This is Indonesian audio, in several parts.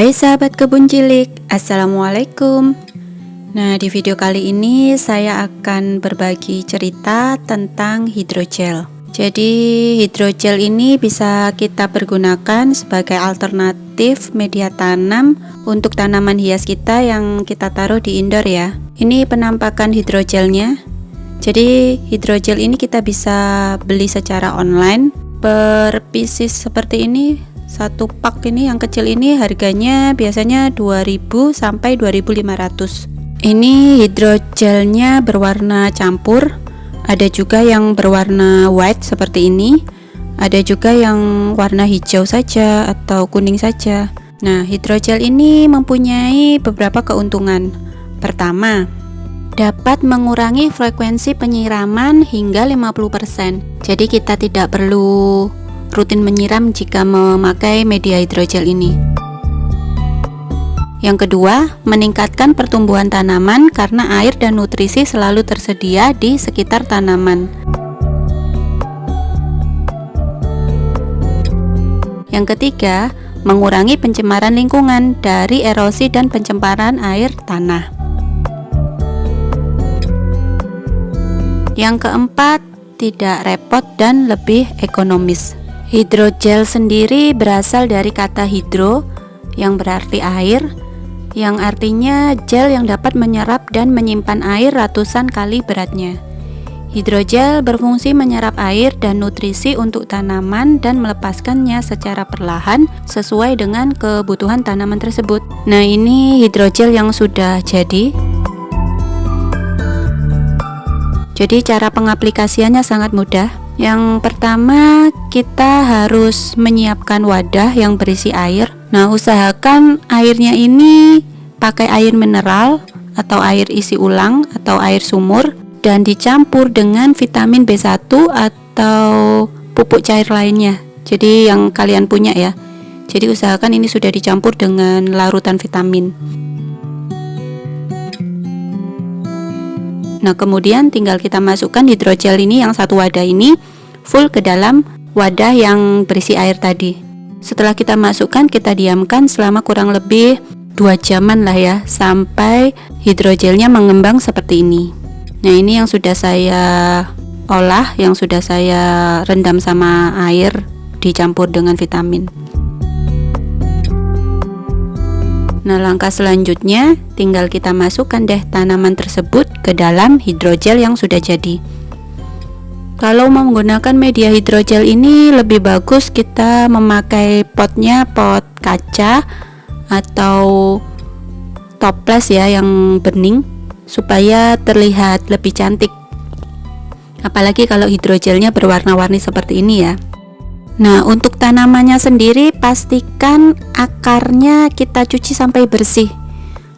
Hai sahabat kebun cilik, Assalamualaikum. Nah, di video kali ini saya akan berbagi cerita tentang hidrogel. Jadi hidrogel ini bisa kita pergunakan sebagai alternatif media tanam untuk tanaman hias kita yang kita taruh di indoor ya. Ini penampakan hidrogelnya. Jadi hidrogel ini kita bisa beli secara online per pieces seperti ini. Satu pak ini yang kecil ini harganya biasanya 2000 sampai 2500. Ini hidrogelnya berwarna campur. Ada juga yang berwarna white seperti ini. Ada juga yang warna hijau saja atau kuning saja. Nah, hidrogel ini mempunyai beberapa keuntungan. Pertama, dapat mengurangi frekuensi penyiraman hingga 50%. Jadi kita tidak perlu rutin menyiram jika memakai media hidrogel ini. Yang kedua, meningkatkan pertumbuhan tanaman karena air dan nutrisi selalu tersedia di sekitar tanaman. Yang ketiga, mengurangi pencemaran lingkungan dari erosi dan pencemaran air tanah. Yang keempat, tidak repot dan lebih ekonomis. Hidrogel sendiri berasal dari kata hidro yang berarti air, yang artinya gel yang dapat menyerap dan menyimpan air ratusan kali beratnya. Hidrogel berfungsi menyerap air dan nutrisi untuk tanaman dan melepaskannya secara perlahan sesuai dengan kebutuhan tanaman tersebut. Nah, ini hidrogel yang sudah jadi. Jadi cara pengaplikasiannya sangat mudah. Yang pertama, kita harus menyiapkan wadah yang berisi air. Nah, usahakan airnya ini pakai air mineral atau air isi ulang atau air sumur dan dicampur dengan vitamin B1 atau pupuk cair lainnya. Jadi yang kalian punya ya. Jadi usahakan ini sudah dicampur dengan larutan vitamin. Nah, kemudian tinggal kita masukkan hidrogel ini yang satu wadah ini full ke dalam wadah yang berisi air tadi. Setelah kita masukkan, kita diamkan selama kurang lebih 2 jaman lah ya, sampai hidrogelnya mengembang seperti ini. Nah, ini yang sudah saya olah, yang sudah saya rendam sama air dicampur dengan vitamin. Nah, langkah selanjutnya tinggal kita masukkan deh tanaman tersebut ke dalam hidrogel yang sudah jadi. Kalau menggunakan media hidrogel ini lebih bagus kita memakai potnya pot kaca atau toples ya yang bening supaya terlihat lebih cantik. Apalagi kalau hidrogelnya berwarna-warni seperti ini ya. Nah, untuk tanamannya sendiri pastikan akarnya kita cuci sampai bersih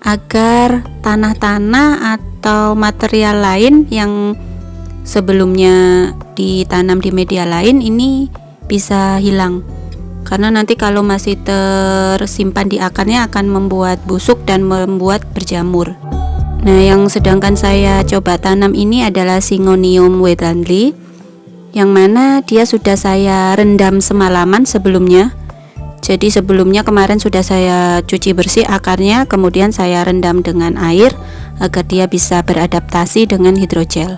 agar tanah-tanah atau material lain yang sebelumnya ditanam di media lain ini bisa hilang. Karena nanti kalau masih tersimpan di akarnya akan membuat busuk dan membuat berjamur. Nah, yang sedangkan saya coba tanam ini adalah Syngonium Wendlandii, yang mana dia sudah saya rendam semalaman sebelumnya. Jadi sebelumnya kemarin sudah saya cuci bersih akarnya, kemudian saya rendam dengan air agar dia bisa beradaptasi dengan hidrogel.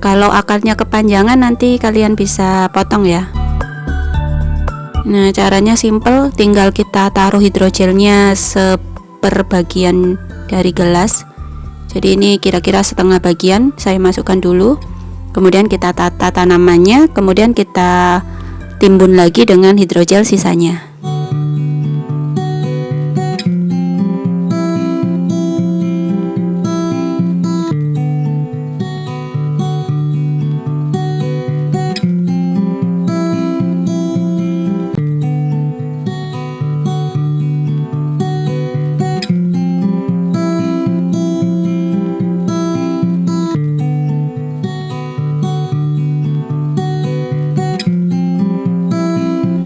Kalau akarnya kepanjangan nanti kalian bisa potong ya. Nah, caranya simple, tinggal kita taruh hidrogelnya seperbagian dari gelas. Jadi ini kira-kira setengah bagian saya masukkan dulu. Kemudian kita tata tanamannya, kemudian kita timbun lagi dengan hidrogel sisanya.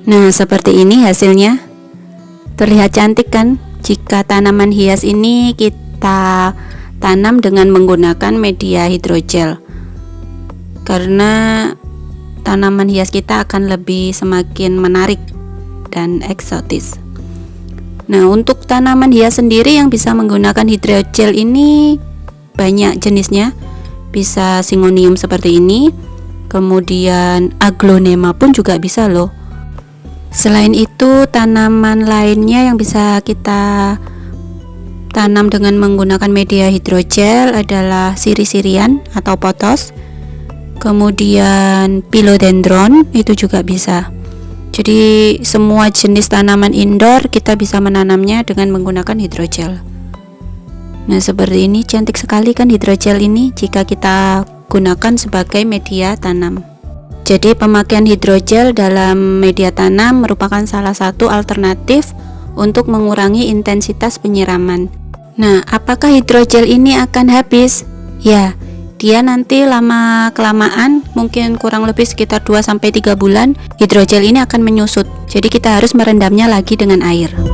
Nah, seperti ini hasilnya. Terlihat cantik kan? Jika tanaman hias ini kita tanam dengan menggunakan media hidrogel. Karena tanaman hias kita akan lebih semakin menarik dan eksotis. Nah, untuk tanaman hias sendiri yang bisa menggunakan hidrogel ini banyak jenisnya. Bisa Syngonium seperti ini, kemudian Aglonema pun juga bisa loh. Selain itu, tanaman lainnya yang bisa kita tanam dengan menggunakan media hidrogel adalah siri-sirian atau potos, kemudian philodendron itu juga bisa. Jadi semua jenis tanaman indoor kita bisa menanamnya dengan menggunakan hidrogel. Nah, seperti ini cantik sekali kan hidrogel ini jika kita gunakan sebagai media tanam. Jadi pemakaian hidrogel dalam media tanam merupakan salah satu alternatif untuk mengurangi intensitas penyiraman. Nah, apakah hidrogel ini akan habis? Ya, dia nanti lama-kelamaan, mungkin kurang lebih sekitar 2-3 bulan, hidrogel ini akan menyusut. Jadi kita harus merendamnya lagi dengan air.